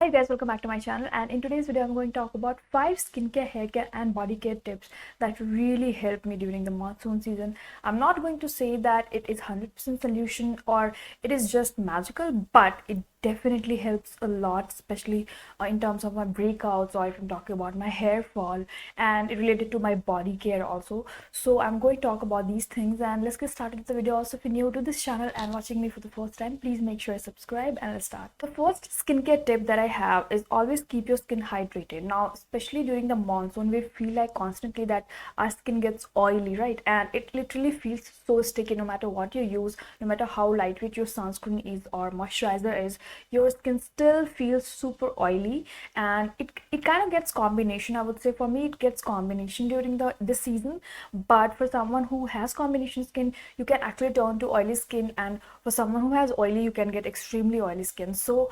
Hi guys, welcome back to my channel, and in today's video I'm going to talk about 5 skincare, hair care and body care tips that really helped me during the monsoon season. I'm not going to say that it is 100% solution or it is just magical, but it definitely helps a lot, especially in terms of my breakouts, or if I'm talking about my hair fall and it related to my body care also. So I'm going to talk about these things, and let's get started with the video. Also, if you're new to this channel and watching me for the first time, please make sure you subscribe, and let's start. The first skincare tip that I have is always keep your skin hydrated. Now, especially during the monsoon, we feel like constantly that our skin gets oily, right? And it literally feels so sticky no matter what you use, no matter how lightweight your sunscreen is or moisturizer is, your skin still feels super oily. And it kind of gets combination. I would say for me it gets combination during this season, but for someone who has combination skin, you can actually turn to oily skin, and for someone who has oily, you can get extremely oily skin. So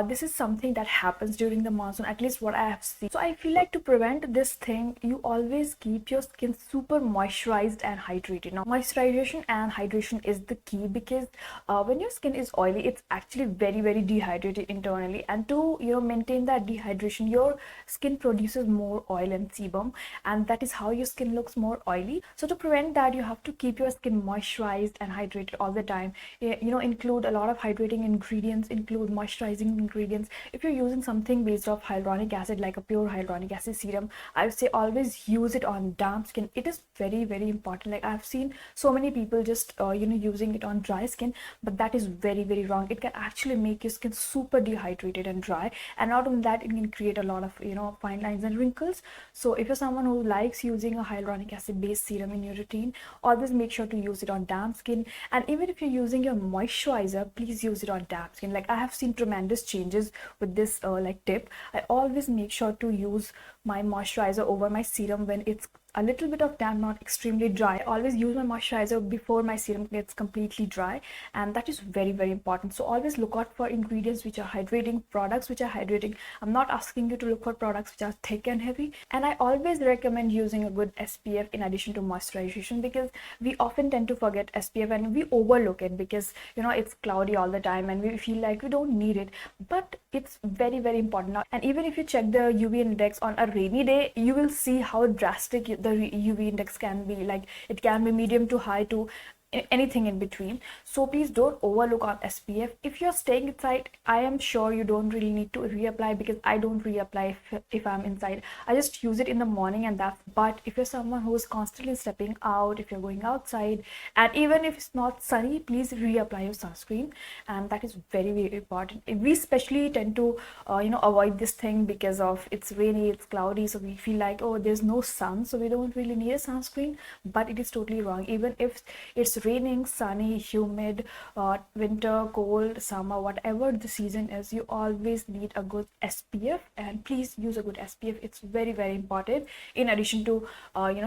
this is something that happens during the monsoon, at least what I have seen. So I feel like to prevent this thing, you always keep your skin super moisturized and hydrated. Now, moisturization and hydration is the key, because when your skin is oily, it's actually very dehydrated internally, and to maintain that dehydration, your skin produces more oil and sebum, and that is how your skin looks more oily. So to prevent that, you have to keep your skin moisturized and hydrated all the time. Include a lot of hydrating ingredients, include moisturizing ingredients. If you're using something based off hyaluronic acid, like a pure hyaluronic acid serum, I would say always use it on damp skin. It is very important. Like, I've seen so many people just using it on dry skin, but that is very wrong. It can actually make your skin super dehydrated and dry, and not only that, it can create a lot of fine lines and wrinkles. So if you're someone who likes using a hyaluronic acid based serum in your routine, always make sure to use it on damp skin. And even if you're using your moisturizer, please use it on damp skin. Like, I have seen tremendous changes with this tip. I always make sure to use my moisturizer over my serum when it's a little bit of damp, not extremely dry. I always use my moisturizer before my serum gets completely dry, and that is very important. So always look out for ingredients which are hydrating, products which are hydrating. I'm not asking you to look for products which are thick and heavy. And I always recommend using a good SPF in addition to moisturization, because we often tend to forget SPF and we overlook it because it's cloudy all the time and we feel like we don't need it, but it's very important now. And even if you check the UV index on a rainy day, you will see how drastic the UV index can be. Like, it can be medium to high to anything in between. So please don't overlook on SPF. If you're staying inside, I am sure you don't really need to reapply, because I don't reapply if I'm inside. I just use it in the morning, and that's. But if you're someone who is constantly stepping out, if you're going outside, and even if it's not sunny, please reapply your sunscreen, and that is very important. We especially tend to avoid this thing because of it's rainy, it's cloudy, so we feel like, oh, there's no sun, so we don't really need a sunscreen. But it is totally wrong. Even if it's raining, sunny, humid, winter, cold, summer, whatever the season is, you always need a good SPF, and please use a good SPF. It's very important, in addition to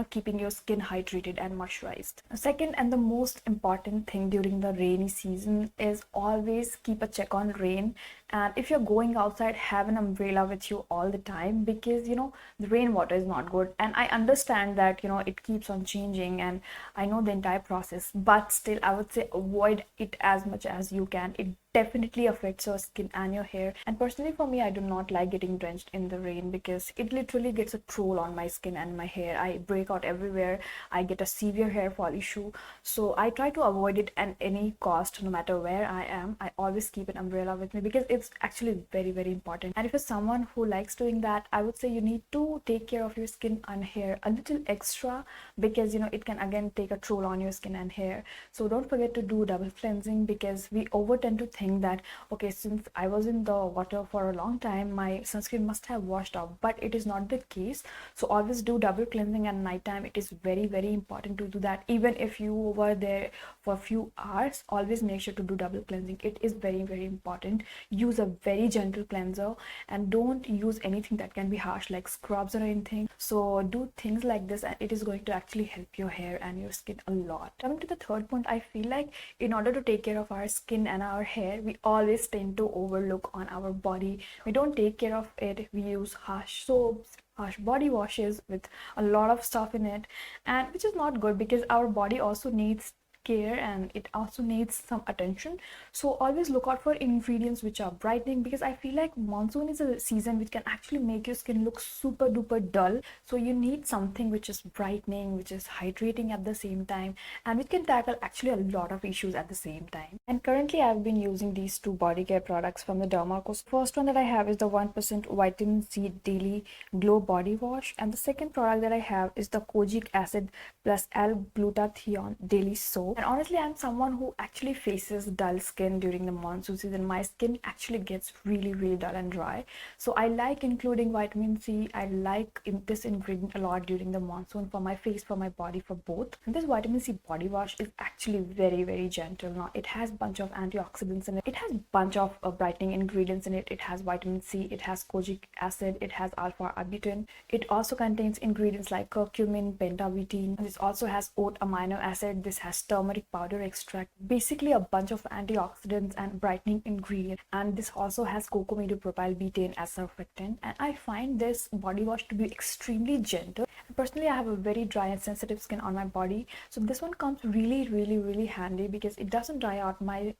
keeping your skin hydrated and moisturized. Second, and the most important thing during the rainy season, is always keep a check on rain. And if you're going outside, have an umbrella with you all the time, because the rainwater is not good. And I understand that it keeps on changing, and I know the entire process, but still I would say avoid it as much as you can. It definitely affects your skin and your hair. And personally, for me, I do not like getting drenched in the rain, because it literally gets a toll on my skin and my hair. I break out everywhere, I get a severe hair fall issue. So I try to avoid it at any cost. No matter where I am, I always keep an umbrella with me, because it's actually very important. And if you're someone who likes doing that, I would say you need to take care of your skin and hair a little extra, because it can again take a toll on your skin and hair. So don't forget to do double cleansing, because we over tend to think that, okay, since I was in the water for a long time, my sunscreen must have washed off, but it is not the case. So always do double cleansing at night time. It is very important to do that. Even if you were there for a few hours, always make sure to do double cleansing. It is very important. Use a very gentle cleanser, and don't use anything that can be harsh, like scrubs or anything. So do things like this, and it is going to actually help your hair and your skin a lot. Coming to the third point, I feel like in order to take care of our skin and our hair, we always tend to overlook on our body. We don't take care of it. We use harsh soaps, harsh body washes with a lot of stuff in it, and which is not good, because our body also needs care and it also needs some attention. So always look out for ingredients which are brightening, because I feel like monsoon is a season which can actually make your skin look super duper dull. So you need something which is brightening, which is hydrating at the same time, and which can tackle actually a lot of issues at the same time. And currently I've been using these two body care products from the Derma. First one that I have is the 1% vitamin C daily glow body wash, and the second product that I have is the Kojic acid plus L-glutathione daily soap. And honestly, I'm someone who actually faces dull skin during the monsoon season. My skin actually gets really dull and dry, so I like including vitamin C. I like this ingredient a lot during the monsoon for my face, for my body, for both. And this vitamin C body wash is actually very gentle. Now it has bunch of antioxidants in it, it has bunch of brightening ingredients in it. It has vitamin C, it has kojic acid, it has alpha arbutin. It also contains ingredients like curcumin, pentabutene. This also has oat amino acid. This has turmeric powder extract, basically a bunch of antioxidants and brightening ingredients. And this also has cocamidopropyl betaine as surfactant. And I find this body wash to be extremely gentle. Personally, I have a very dry and sensitive skin on my body, so this one comes really handy because it doesn't dry out my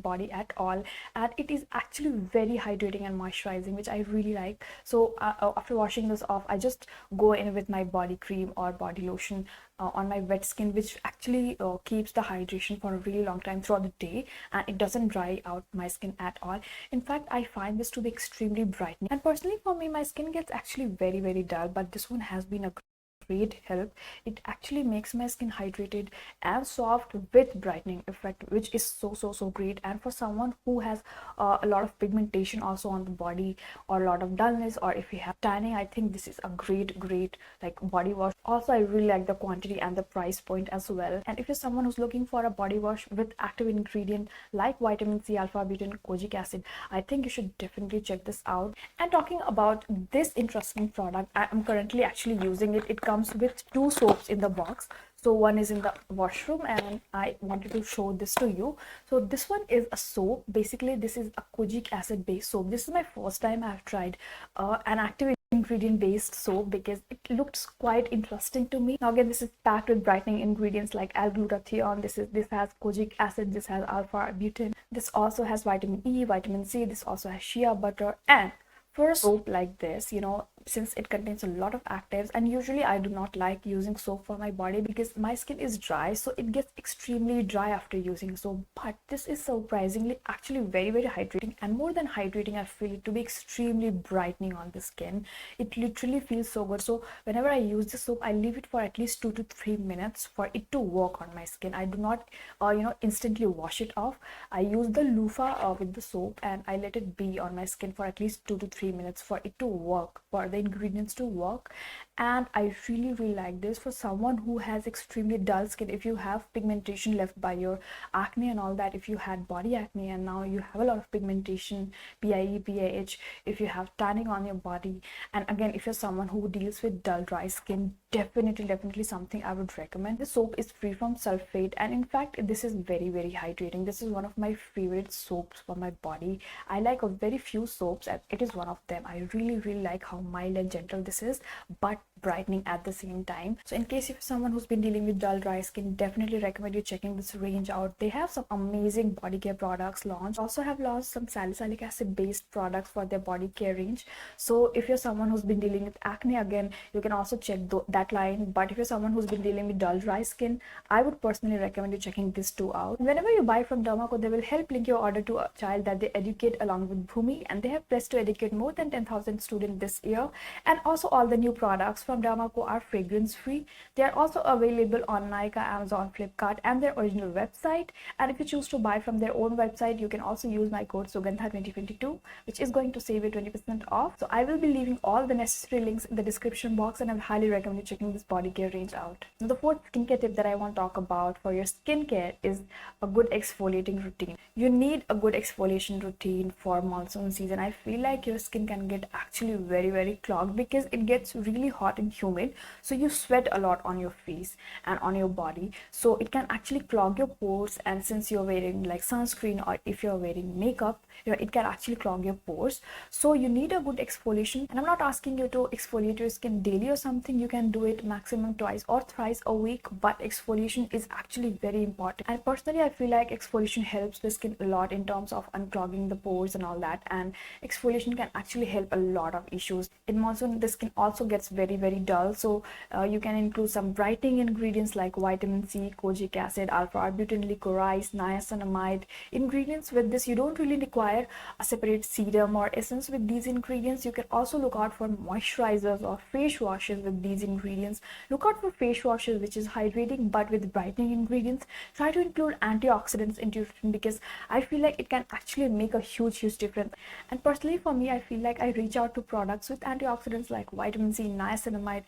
body at all, and it is actually very hydrating and moisturizing, which I really like. So after washing this off, I just go in with my body cream or body lotion on my wet skin, which actually keeps the hydration for a really long time throughout the day, and it doesn't dry out my skin at all. In fact, I find this to be extremely brightening, and personally for me, my skin gets actually very dull, but this one has been a great help. It actually makes my skin hydrated and soft with brightening effect, which is so great. And for someone who has a lot of pigmentation also on the body, or a lot of dullness, or if you have tanning, I think this is a great like body wash. Also, I really like the quantity and the price point as well. And if you're someone who's looking for a body wash with active ingredient like vitamin C, alpha butane, kojic acid, I think you should definitely check this out. And talking about this interesting product, I am currently actually using it. It comes with two soaps in the box. So one is in the washroom, and I wanted to show this to you. So this one is a soap. Basically, this is a kojic acid based soap. This is my first time I've tried an active ingredient based soap because it looks quite interesting to me. Now again, this is packed with brightening ingredients like L-glutathione. This has kojic acid. This has alpha butane. This also has vitamin E, vitamin C. This also has shea butter. And for a soap like this, since it contains a lot of actives, and usually I do not like using soap for my body because my skin is dry, so it gets extremely dry after using soap. But this is surprisingly actually very hydrating, and more than hydrating, I feel it to be extremely brightening on the skin. It literally feels so good. So whenever I use the soap, I leave it for at least 2 to 3 minutes for it to work on my skin. I do not instantly wash it off. I use the loofah with the soap, and I let it be on my skin for at least 2 to 3 minutes for it to work, for the ingredients to work. And I really like this for someone who has extremely dull skin. If you have pigmentation left by your acne and all that, if you had body acne and now you have a lot of pigmentation, PIE, PAH, if you have tanning on your body, and again, if you're someone who deals with dull dry skin, definitely something I would recommend. This soap is free from sulfate, and in fact this is very hydrating. This is one of my favorite soaps for my body. I like a very few soaps, and it is one of them. I really like how mild and gentle this is, but brightening at the same time. So in case you're someone who's been dealing with dull dry skin, definitely recommend you checking this range out. They have some amazing body care products launched. Also have launched some salicylic acid based products for their body care range. So if you're someone who's been dealing with acne, again, you can also check that line. But if you're someone who's been dealing with dull dry skin, I would personally recommend you checking these two out. Whenever you buy from Derma, they will help link your order to a child that they educate along with Bhumi, and they have pledged to educate more than 10,000 students this year. And also all the new products from Derma are fragrance free. They are also available on Nykaa, Amazon, Flipkart, and their original website. And if you choose to buy from their own website, you can also use my code Sugandha2022, which is going to save you 20% off. So I will be leaving all the necessary links in the description box, and I highly recommend you checking this body care range out. Now, the fourth skincare tip that I want to talk about for your skincare is a good exfoliating routine. You need a good exfoliation routine for monsoon season. I feel like your skin can get actually very get clogged because it gets really hot and humid, so you sweat a lot on your face and on your body, so it can actually clog your pores. And since you're wearing like sunscreen, or if you're wearing makeup, it can actually clog your pores. So you need a good exfoliation, and I'm not asking you to exfoliate your skin daily or something. You can do it maximum twice or thrice a week, but exfoliation is actually very important. And personally, I feel like exfoliation helps the skin a lot in terms of unclogging the pores and all that, and exfoliation can actually help a lot of issues. In monsoon, the skin also gets very dull, so you can include some brightening ingredients like vitamin C, kojic acid, alpha-arbutin, licorice, niacinamide ingredients. With this, you don't really require a separate serum or essence with these ingredients. You can also look out for moisturizers or face washes with these ingredients. Look out for face washes which is hydrating but with brightening ingredients. Try to include antioxidants into your routine, because I feel like it can actually make a huge difference. And personally for me, I feel like I reach out to products with antioxidants like vitamin C, niacinamide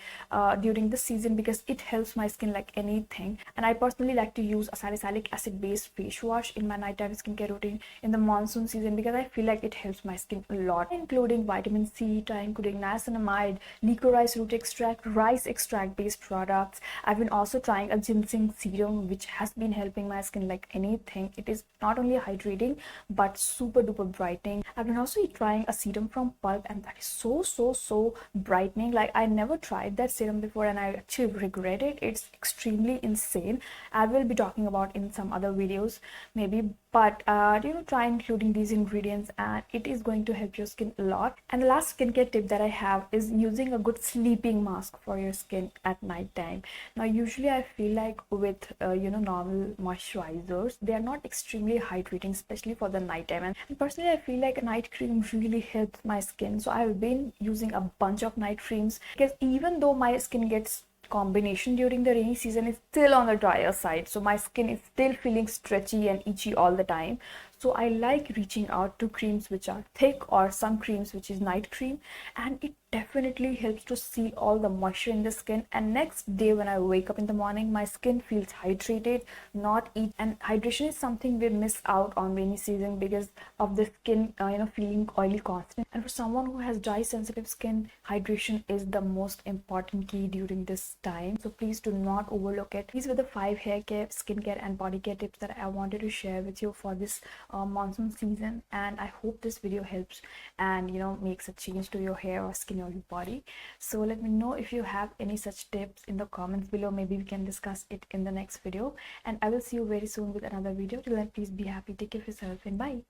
during the season, because it helps my skin like anything. And I personally like to use a salicylic acid based face wash in my nighttime skincare routine in the monsoon season, because I feel like it helps my skin a lot, including vitamin C, including niacinamide, licorice root extract, rice extract based products. I've been also trying a ginseng serum which has been helping my skin like anything. It is not only hydrating but super duper brightening. I've been also trying a serum from Pulp, and that is so brightening. Like, I never tried that serum before and I actually regret it. It's extremely insane. I will be talking about in some other videos maybe, but try including these ingredients and it is going to help your skin a lot. And the last skincare tip that I have is using a good sleeping mask for your skin at night time. Now usually I feel like with normal moisturizers, they are not extremely hydrating, especially for the night time. And personally I feel like a night cream really helps my skin, so I've been using a bunch of night creams, because even though my skin gets combination during the rainy season, is still on the drier side, so my skin is still feeling stretchy and itchy all the time. So I like reaching out to creams which are thick, or some creams which is night cream, and it definitely helps to seal all the moisture in the skin. And next day when I wake up in the morning, my skin feels hydrated, not itchy. And hydration is something we miss out on rainy season because of the skin feeling oily constant. And for someone who has dry sensitive skin, hydration is the most important key during this time, so please do not overlook it. These were the 5 hair care, skincare and body care tips that I wanted to share with you for this monsoon season, and I hope this video helps and makes a change to your hair or skin or your body. So let me know if you have any such tips in the comments below. Maybe we can discuss it in the next video, and I will see you very soon with another video. Till then, please be happy, take care of yourself, and bye.